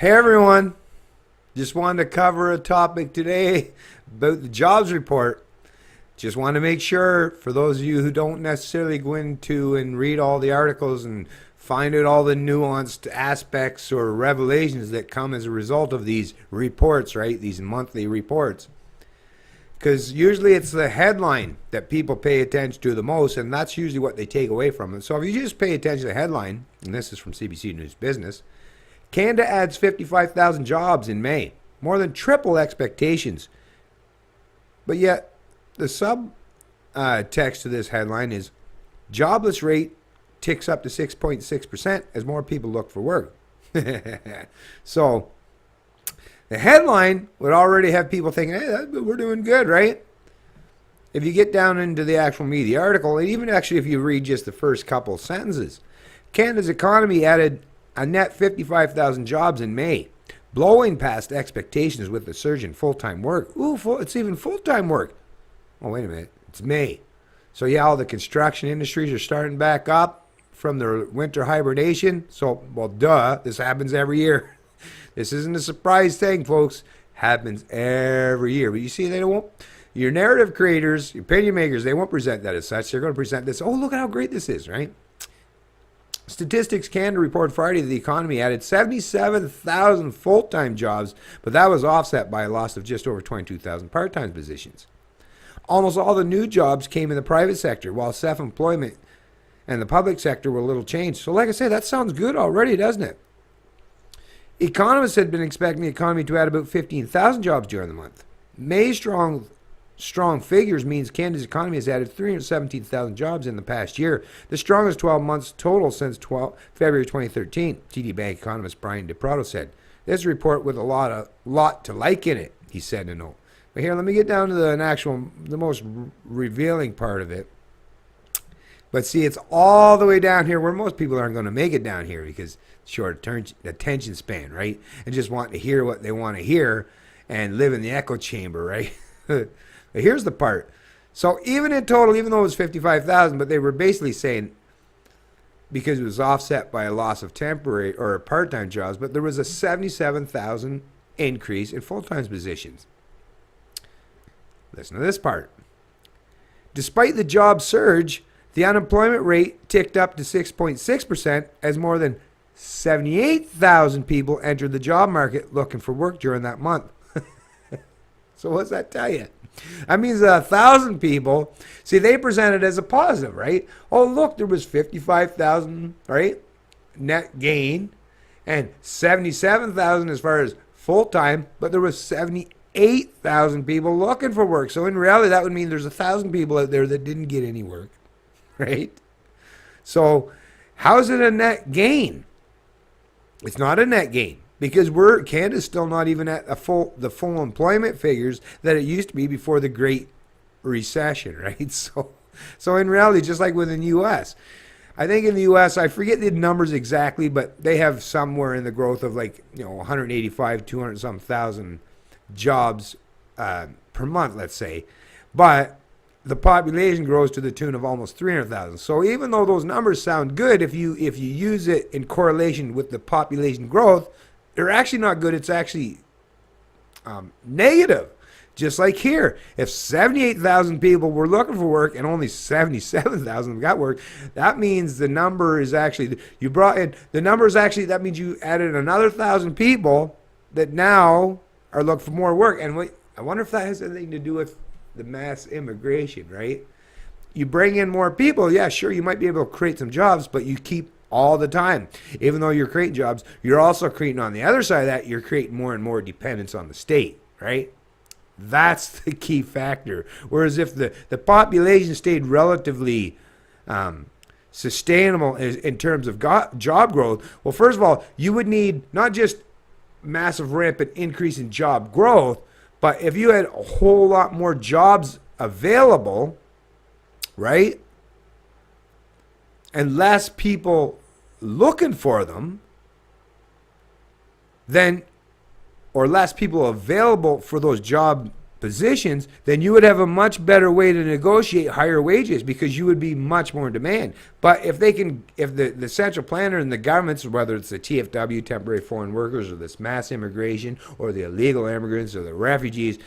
Hey everyone, just wanted to cover a topic today about the jobs report. Just want to make sure for those of you who don't necessarily go into and read all the articles and find out all the nuanced aspects or revelations that come as a result of these reports, right? These monthly reports. Because usually it's the headline that people pay attention to the most, and that's usually what they take away from it. So if you just pay attention to the headline, and this is from CBC News Business, Canada adds 55,000 jobs in May, more than triple expectations. But yet, the text to this headline is jobless rate ticks up to 6.6% as more people look for work. So, the headline would already have people thinking, hey, we're doing good, right? If you get down into the actual media article, and even actually if you read just the first couple sentences, Canada's economy added a net 55,000 jobs in May, blowing past expectations with the surge in full-time work. It's even full-time work. Oh, wait a minute. It's May. So, yeah, all the construction industries are starting back up from their winter hibernation. So, well, duh, this happens every year. This isn't a surprise thing, folks. Happens every year. But you see, they won't. Your narrative creators, your opinion makers, they won't present that as such. They're going to present this, oh, look at how great this is, right? Statistics Canada report Friday that the economy added 77,000 full-time jobs, but that was offset by a loss of just over 22,000 part-time positions. Almost all the new jobs came in the private sector, while self-employment and the public sector were little changed. So like I say, that sounds good already, doesn't it? Economists had been expecting the economy to add about 15,000 jobs during the month. May's strong figures means Canada's economy has added 317,000 jobs in the past year, the strongest 12 months total since February 2013, TD Bank economist Brian DePrado said. This report with a lot to like in it, he said in a note. But here, let me get down to the most revealing part of it. But see, it's all the way down here where most people aren't going to make it down here because short attention span, right? And just want to hear what they want to hear and live in the echo chamber, right? But here's the part. So even in total, even though it was 55,000, but they were basically saying because it was offset by a loss of temporary or part-time jobs, but there was a 77,000 increase in full-time positions. Listen to this part. Despite the job surge, the unemployment rate ticked up to 6.6% as more than 78,000 people entered the job market looking for work during that month. So what's that tell you? That means 1,000 people, see, they present it as a positive, right? Oh, look, there was 55,000, right, net gain, and 77,000 as far as full-time, but there was 78,000 people looking for work. So in reality, that would mean there's 1,000 people out there that didn't get any work, right? So how's it a net gain? It's not a net gain. Because Canada's still not even at the full employment figures that it used to be before the Great Recession, right? So in reality, just like within the U.S., I think in the U.S., I forget the numbers exactly, but they have somewhere in the growth of 185, 200 some thousand jobs per month, let's say. But the population grows to the tune of almost 300,000. So even though those numbers sound good, if you use it in correlation with the population growth, they're actually not good. It's actually negative. Just like here, if 78,000 people were looking for work and only 77,000 got work, that means the number is actually, you brought in, the number is actually, that means you added another 1,000 people that now are looking for more work. And I wonder if that has anything to do with the mass immigration, right? You bring in more people, yeah, sure, you might be able to create some jobs, but you keep all the time. Even though you're creating jobs, you're also creating, on the other side of that, you're creating more and more dependence on the state, right? That's the key factor. Whereas if the population stayed relatively sustainable in terms of job growth, well, first of all, you would need not just massive rampant increase in job growth, but if you had a whole lot more jobs available, right? And less people looking for them, then, or less people available for those job positions, then you would have a much better way to negotiate higher wages because you would be much more in demand. But if the central planner and the governments, whether it's the TFW, temporary foreign workers, or this mass immigration, or the illegal immigrants, or the refugees,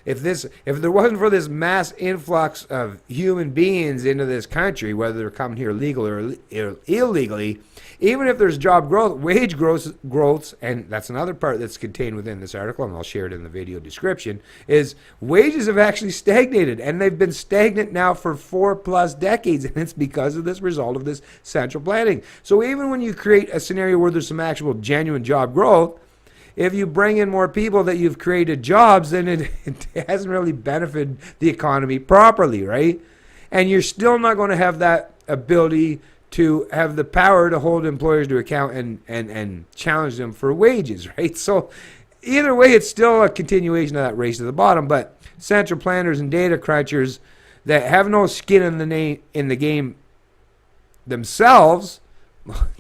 if there wasn't for this mass influx of human beings into this country, whether they're coming here legal or illegally, even if there's job growth, wage growths, and that's another part that's contained within this article, and I'll share it in the video description, is wages have actually stagnated, and they've been stagnant now for 4+ decades, and it's because of this result of this central planning. So even when you create a scenario where there's some actual genuine job growth, if you bring in more people that you've created jobs, then it hasn't really benefited the economy properly, right? And you're still not going to have that ability to have the power to hold employers to account and challenge them for wages, right? So either way, it's still a continuation of that race to the bottom. But central planners and data crunchers that have no skin in the game themselves,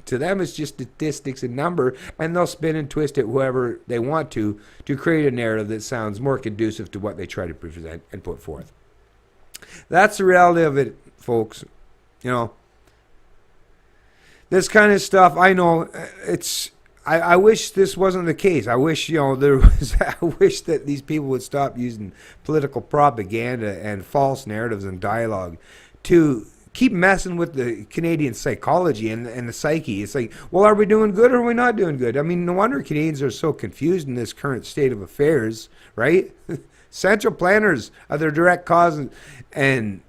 to them it's just statistics and number, and they'll spin and twist it whoever they want to create a narrative that sounds more conducive to what they try to present and put forth. That's the reality of it, folks. You know, this kind of stuff, I know I wish this wasn't the case. I wish, I wish that these people would stop using political propaganda and false narratives and dialogue to keep messing with the Canadian psychology and the psyche. It's like, well, are we doing good or are we not doing good? I mean, no wonder Canadians are so confused in this current state of affairs, right? Central planners are the direct cause and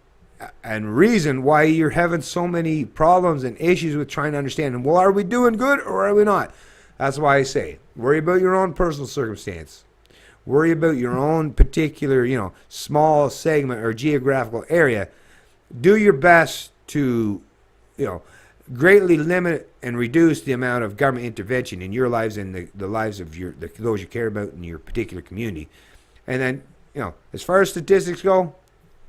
reason why you're having so many problems and issues with trying to understand, well, are we doing good or are we not? That's why I say, worry about your own personal circumstance. Worry about your own particular, small segment or geographical area. Do your best to, greatly limit and reduce the amount of government intervention in your lives and the lives of those you care about in your particular community. And then, as far as statistics go,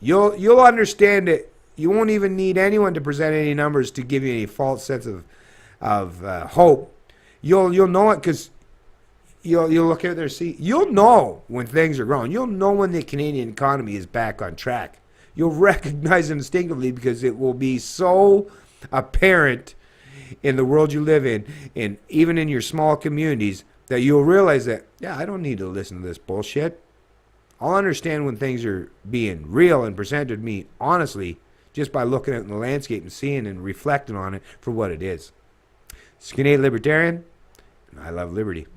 you'll understand it. You won't even need anyone to present any numbers to give you any false sense of hope. You'll know it because you'll look at their seat. You'll know when things are growing. You'll know when the Canadian economy is back on track. You'll recognize it instinctively because it will be so apparent in the world you live in, and even in your small communities, that you'll realize that, I don't need to listen to this bullshit. I'll understand when things are being real and presented to me honestly just by looking out in the landscape and seeing and reflecting on it for what it is. It's Canadian Libertarian, and I love liberty.